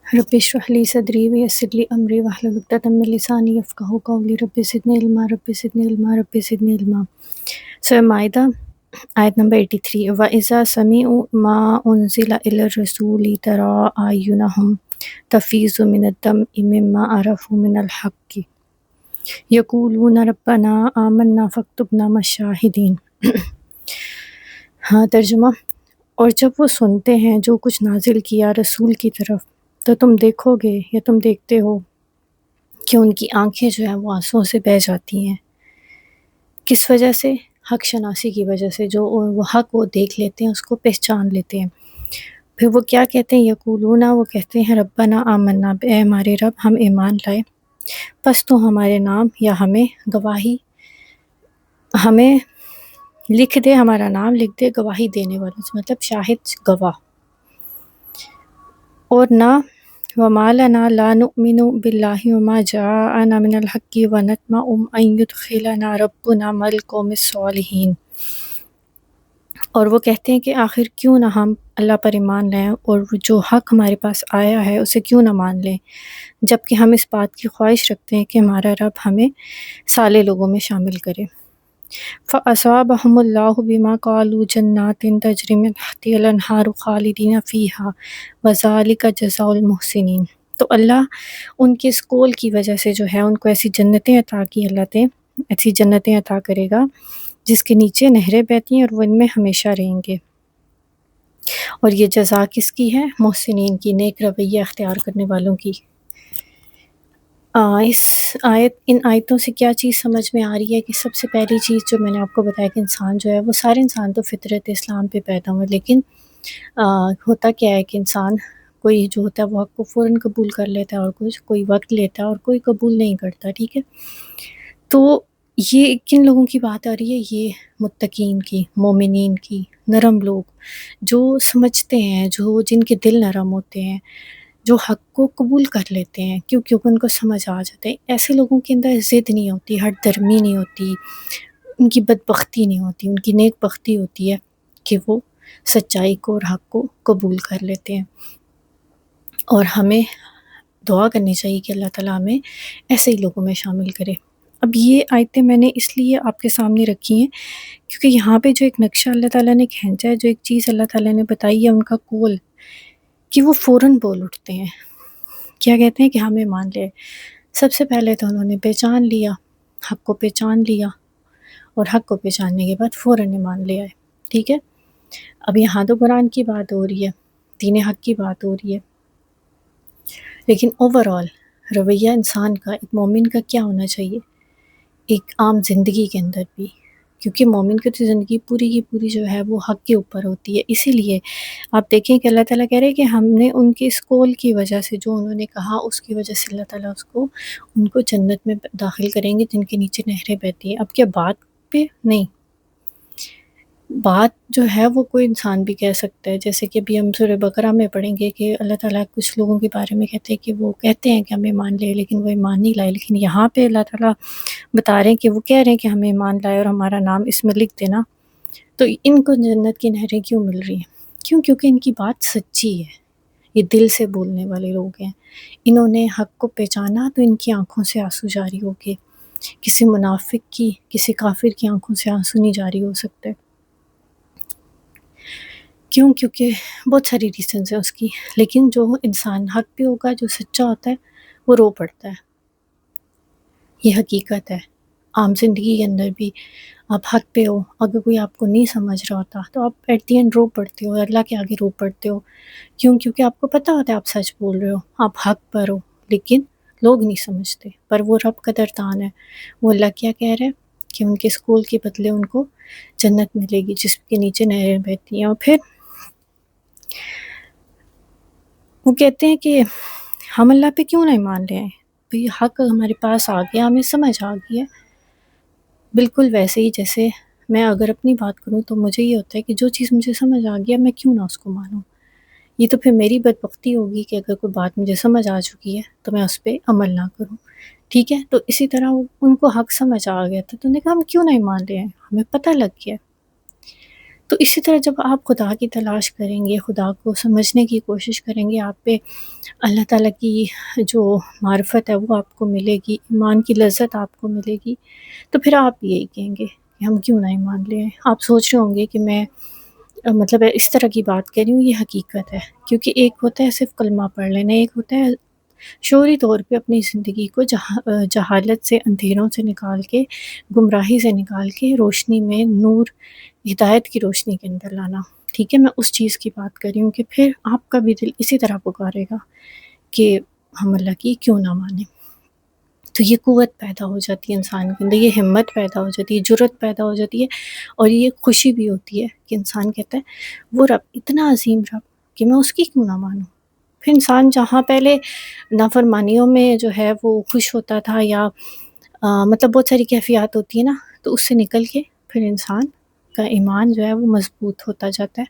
رب اشرح لی صدری ویسر لی امری واحلل عقدۃ من لسانی یفقہوا قولی رب زدنی علما رب زدنی علما رب زدنی علما۔ سورہ مائدہ آیت نمبر 83۔ وَإِذَا سَمِعُوا مَا أُنزِلَ إِلَى الرَّسُولِ تَرَىٰ أَعْيُنَهُمْ تَفِيضُ مِنَ الدَّمْعِ مِمَّا عَرَفُوا مِنَ الْحَقِّ يَقُولُونَ رَبَّنَا آمَنَّا فَاكْتُبْنَا مَعَ الشَّاهِدِينَ۔ ہاں ترجمہ، اور جب وہ سنتے ہیں جو کچھ نازل کیا رسول کی طرف، تو تم دیکھو گے یا تم دیکھتے ہو کہ ان کی آنکھیں جو ہیں وہ آنسوؤں سے بہہ جاتی ہیں۔ کس وجہ سے؟ حق شناسی کی وجہ سے۔ جو وہ حق وہ دیکھ لیتے ہیں، اس کو پہچان لیتے ہیں۔ پھر وہ کیا کہتے ہیں؟ یقولون، وہ کہتے ہیں ربنا آمنا، اے ہمارے رب ہم ایمان لائے، پس تو ہمارے نام یا ہمیں گواہی، ہمیں لکھ دے، ہمارا نام لکھ دے گواہی دینے والوں سے، مطلب شاہد گواہ۔ اور نہ وَمَا لَنَا لَا نُؤْمِنُ بِاللَّهِ وَمَا جَاءَنَا مِنَ الْحَقِّ وَنَطْمَعُ أَن يُدْخِلَنَا رَبُّنَا مَعَ الْقَوْمِ الصَّالِحِينَ۔ اور وہ کہتے ہیں کہ آخر کیوں نہ ہم اللہ پر ایمان لائیں اور جو حق ہمارے پاس آیا ہے اسے کیوں نہ مان لیں، جبکہ ہم اس بات کی خواہش رکھتے ہیں کہ ہمارا رب ہمیں صالح لوگوں میں شامل کرے۔ فَأَصَابَهُمُ اللَّهُ بِمَا قَالُوا جَنَّاتٍ تَجْرِي مِن تَحْتِهَا الْأَنْهَارُ خَالِدِينَ فِيهَا وَذَلِكَ جَزَاءُ الْمُحْسِنِينَ۔ تو اللہ ان کے اس قول کی وجہ سے جو ہے ان کو ایسی جنتیں عطا کی، اللہ ایسی جنتیں عطا کرے گا جس کے نیچے نہریں بہتی ہیں اور وہ ان میں ہمیشہ رہیں گے۔ اور یہ جزا کس کی ہے؟ محسنین کی، نیک رویہ اختیار کرنے والوں کی۔ ان آیتوں سے کیا چیز سمجھ میں آ رہی ہے کہ سب سے پہلی چیز جو میں نے آپ کو بتایا کہ انسان جو ہے وہ سارے انسان تو فطرت اسلام پہ پیدا ہوئے، لیکن ہوتا کیا ہے کہ انسان کوئی جو ہوتا ہے وہ حق کو فوراً قبول کر لیتا ہے، اور کوئی وقت لیتا ہے اور کوئی قبول نہیں کرتا، ٹھیک ہے۔ تو یہ کن لوگوں کی بات آ رہی ہے؟ یہ متقین کی، مومنین کی، نرم لوگ جو سمجھتے ہیں، جو جن کے دل نرم ہوتے ہیں، جو حق کو قبول کر لیتے ہیں کیونکہ ان کو سمجھ آ جاتے ہیں۔ ایسے لوگوں کے اندر ضد نہیں ہوتی، ہٹ درمی نہیں ہوتی، ان کی بدبختی نہیں ہوتی، ان کی نیک بختی ہوتی ہے کہ وہ سچائی کو اور حق کو قبول کر لیتے ہیں۔ اور ہمیں دعا کرنی چاہیے کہ اللہ تعالیٰ ہمیں ایسے ہی لوگوں میں شامل کرے۔ اب یہ آیتیں میں نے اس لیے آپ کے سامنے رکھی ہیں کیونکہ یہاں پہ جو ایک نقشہ اللہ تعالیٰ نے کھینچا ہے، جو ایک چیز اللہ تعالیٰ نے بتائی ہے، ان کا قول کہ وہ فوراً بول اٹھتے ہیں۔ کیا کہتے ہیں کہ ہمیں مان لے۔ سب سے پہلے تو انہوں نے پہچان لیا، حق کو پہچان لیا، اور حق کو پہچاننے کے بعد فوراً ایمان لے آئے، ٹھیک ہے۔ اب یہاں تو قرآن کی بات ہو رہی ہے، دین حق کی بات ہو رہی ہے، لیکن اوورآل رویہ انسان کا، ایک مومن کا کیا ہونا چاہیے ایک عام زندگی کے اندر بھی، کیونکہ مومن کی تو زندگی پوری کی پوری جو ہے وہ حق کے اوپر ہوتی ہے۔ اسی لیے آپ دیکھیں کہ اللہ تعالیٰ کہہ رہے ہیں کہ ہم نے ان کے اس قول کی وجہ سے، جو انہوں نے کہا اس کی وجہ سے اللہ تعالیٰ ان کو جنت میں داخل کریں گے جن کے نیچے نہریں بہتی ہیں۔ اب کیا بات پہ نہیں، بات جو ہے وہ کوئی انسان بھی کہہ سکتا ہے، جیسے کہ ابھی ہم سورہ بقرہ میں پڑھیں گے کہ اللہ تعالیٰ کچھ لوگوں کے بارے میں کہتے ہیں کہ وہ کہتے ہیں کہ ہم ایمان لے، لیکن وہ ایمان نہیں لائے۔ لیکن یہاں پہ اللہ تعالیٰ بتا رہے ہیں کہ وہ کہہ رہے ہیں کہ ہمیں ایمان لائے اور ہمارا نام اس میں لکھ دینا، تو ان کو جنت کی نہریں کیوں مل رہی ہیں؟ کیونکہ ان کی بات سچی ہے، یہ دل سے بولنے والے لوگ ہیں، انہوں نے حق کو پہچانا تو ان کی آنکھوں سے آنسو جاری ہو گئے۔ کسی منافق کی، کسی کافر کی آنکھوں سے آنسو نہیں جاری ہو سکتے، کیوں؟ کیونکہ بہت ساری ریزنز ہیں اس کی، لیکن جو انسان حق پہ ہوگا، جو سچا ہوتا ہے، وہ رو پڑتا ہے۔ یہ حقیقت ہے۔ عام زندگی کے اندر بھی آپ حق پہ ہو، اگر کوئی آپ کو نہیں سمجھ رہا ہوتا تو آپ ایٹ دی اینڈ رو پڑتے ہو، اللہ کے آگے رو پڑتے ہو، کیوں؟ کیونکہ آپ کو پتہ ہوتا ہے آپ سچ بول رہے ہو، آپ حق پر ہو، لیکن لوگ نہیں سمجھتے۔ پر وہ رب قدردان ہے، وہ اللہ کیا کہہ رہے ہیں کہ ان کے اس قول کے بدلے ان کو جنت ملے گی جس کے نیچے نہریں بہتی ہیں۔ اور پھر وہ کہتے ہیں کہ ہم اللہ پہ کیوں نہ ایمان لے آئیں؟ بھئی حق ہمارے پاس آ گیا، ہمیں سمجھ آ گئی ہے۔ بالکل ویسے ہی جیسے میں اگر اپنی بات کروں تو مجھے یہ ہوتا ہے کہ جو چیز مجھے سمجھ آ گیا میں کیوں نہ اس کو مانوں۔ یہ تو پھر میری بدبختی ہوگی کہ اگر کوئی بات مجھے سمجھ آ چکی ہے تو میں اس پہ عمل نہ کروں، ٹھیک ہے۔ تو اسی طرح ان کو حق سمجھ آ گیا تھا تو انہوں نے کہا ہم کیوں نہ ایمان لے آئیں، ہمیں پتہ لگ گیا۔ تو اسی طرح جب آپ خدا کی تلاش کریں گے، خدا کو سمجھنے کی کوشش کریں گے، آپ پہ اللہ تعالیٰ کی جو معرفت ہے وہ آپ کو ملے گی، ایمان کی لذت آپ کو ملے گی، تو پھر آپ یہی کہیں گے کہ ہم کیوں نہ ایمان لیں۔ آپ سوچ رہے ہوں گے کہ میں مطلب اس طرح کی بات کر رہی ہوں، یہ حقیقت ہے، کیونکہ ایک ہوتا ہے صرف کلمہ پڑھ لینا، ایک ہوتا ہے شعوری طور پہ اپنی زندگی کو جہالت سے، اندھیروں سے نکال کے، گمراہی سے نکال کے روشنی میں، نور ہدایت کی روشنی کے اندر لانا۔ ٹھیک ہے، میں اس چیز کی بات کر رہی ہوں کہ پھر آپ کا بھی دل اسی طرح پکارے گا کہ ہم اللہ کی کیوں نہ مانیں۔ تو یہ قوت پیدا ہو جاتی ہے انسان کے اندر، یہ ہمت پیدا ہو جاتی ہے، جرأت پیدا ہو جاتی ہے، اور یہ خوشی بھی ہوتی ہے کہ انسان کہتا ہے وہ رب اتنا عظیم رب کہ میں اس کی کیوں نہ مانوں۔ پھر انسان جہاں پہلے نافرمانیوں میں جو ہے وہ خوش ہوتا تھا، یا مطلب بہت ساری کیفیات ہوتی ہیں نا، تو اس سے نکل کے پھر انسان کا ایمان جو ہے وہ مضبوط ہوتا جاتا ہے،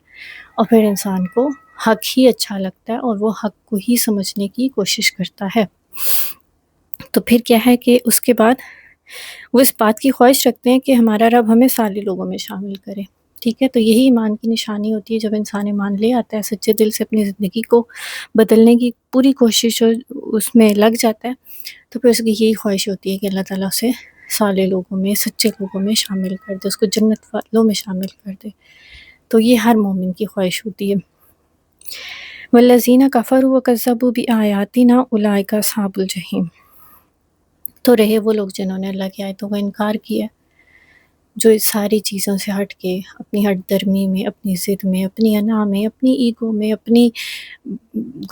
اور پھر انسان کو حق ہی اچھا لگتا ہے، اور وہ حق کو ہی سمجھنے کی کوشش کرتا ہے۔ تو پھر کیا ہے کہ اس کے بعد وہ اس بات کی خواہش رکھتے ہیں کہ ہمارا رب ہمیں صالح لوگوں میں شامل کرے۔ ٹھیک ہے، تو یہی ایمان کی نشانی ہوتی ہے، جب انسان ایمان لے آتا ہے، سچے دل سے اپنی زندگی کو بدلنے کی پوری کوشش اس میں لگ جاتا ہے، تو پھر اس کی یہی خواہش ہوتی ہے کہ اللہ تعالیٰ اسے صالح لوگوں میں، سچے لوگوں میں شامل کر دے، اس کو جنت والوں میں شامل کر دے۔ تو یہ ہر مومن کی خواہش ہوتی ہے۔ وَالَّذِينَ كَفَرُوا وَكَذَّبُوا بِآيَاتِنَا أُولَٰئِكَ أَصْحَابُ الْجَحِيمِ۔ تو رہے وہ لوگ جنہوں نے اللہ کی آیتوں کا انکار کیا، جو اس ساری چیزوں سے ہٹ کے اپنی ہٹ درمی میں، اپنی ضد میں، اپنی انا میں، اپنی ایگو میں، اپنی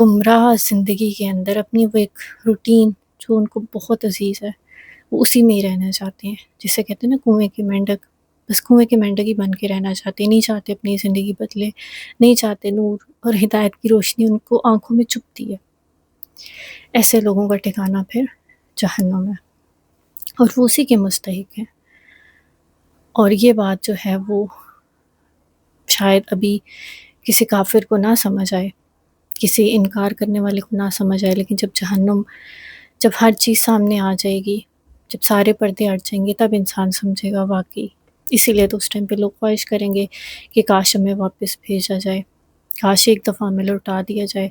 گمراہ زندگی کے اندر، اپنی وہ ایک روٹین جو ان کو بہت عزیز ہے، وہ اسی میں ہی رہنا چاہتے ہیں، جسے کہتے ہیں نا کنویں کی مینڈک، بس کنویں کے مینڈک ہی بن کے رہنا چاہتے ہیں، نہیں چاہتے اپنی زندگی بدلے، نہیں چاہتے نور اور ہدایت کی روشنی ان کو آنکھوں میں چبھتی ہے۔ ایسے لوگوں کا ٹھکانہ پھر جہنم ہے، اور وہ اسی کے مستحق ہیں۔ اور یہ بات جو ہے وہ شاید ابھی کسی کافر کو نہ سمجھ آئے، کسی انکار کرنے والے کو نہ سمجھ آئے، لیکن جب ہر چیز سامنے آ جائے گی، جب سارے پردے ہٹ جائیں گے، تب انسان سمجھے گا واقعی۔ اسی لیے تو اس ٹائم پہ لوگ خواہش کریں گے کہ کاش ہمیں واپس بھیجا جائے، کاش ایک دفعہ ہمیں لوٹا دیا جائے۔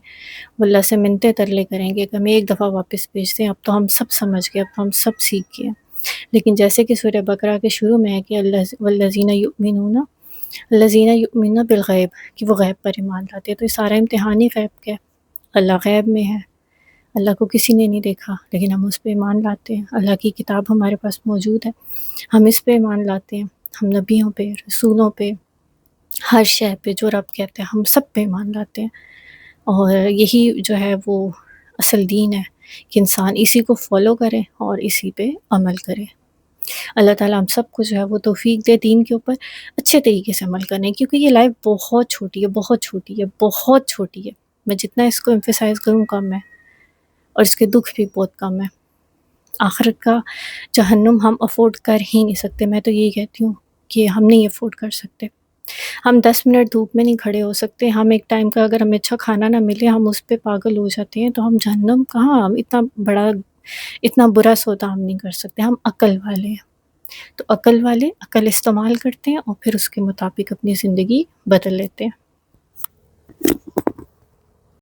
وہ اللہ سے منتیں ترلے کریں گے کہ ہمیں ایک دفعہ واپس بھیج دیں، اب تو ہم سب سمجھ گئے، اب تو ہم سب سیکھ گئے۔ لیکن جیسے کہ سورہ بقرہ کے شروع میں ہے کہ والذین یؤمنون الذین یؤمنون بالغیب، کہ وہ غیب پر ایمان لاتے ہیں۔ تو یہ سارا امتحان ہی غیب کا ہے، اللہ غیب میں ہے، اللہ کو کسی نے نہیں دیکھا، لیکن ہم اس پہ ایمان لاتے ہیں۔ اللہ کی کتاب ہمارے پاس موجود ہے، ہم اس پہ ایمان لاتے ہیں، ہم نبیوں پہ، رسولوں پہ، ہر شے پہ جو رب کہتے ہیں ہم سب پہ ایمان لاتے ہیں۔ اور یہی جو ہے وہ اصل دین ہے کہ انسان اسی کو فالو کرے اور اسی پہ عمل کرے۔ اللہ تعالیٰ ہم سب کو جو ہے وہ توفیق دے دین کے اوپر اچھے طریقے سے عمل کرنے، کیونکہ یہ لائف بہت چھوٹی ہے، بہت چھوٹی ہے، بہت چھوٹی ہے۔ میں جتنا اس کو ایمفیسائز کروں کم ہے، اور اس کے دکھ بھی بہت کم ہے۔ آخرت کا جہنم ہم افورڈ کر ہی نہیں سکتے، میں تو یہی کہتی ہوں کہ ہم نہیں افورڈ کر سکتے۔ ہم 10 منٹ دھوپ میں نہیں کھڑے ہو سکتے، ہم ایک ٹائم کا اگر ہمیں اچھا کھانا نہ ملے ہم اس پہ پاگل ہو جاتے ہیں، تو ہم جہنم کہاں، ہم اتنا برا سودا ہم نہیں کر سکتے۔ ہم عقل والے ہیں، تو عقل والے عقل استعمال کرتے ہیں اور پھر اس کے مطابق اپنی زندگی بدل لیتے ہیں۔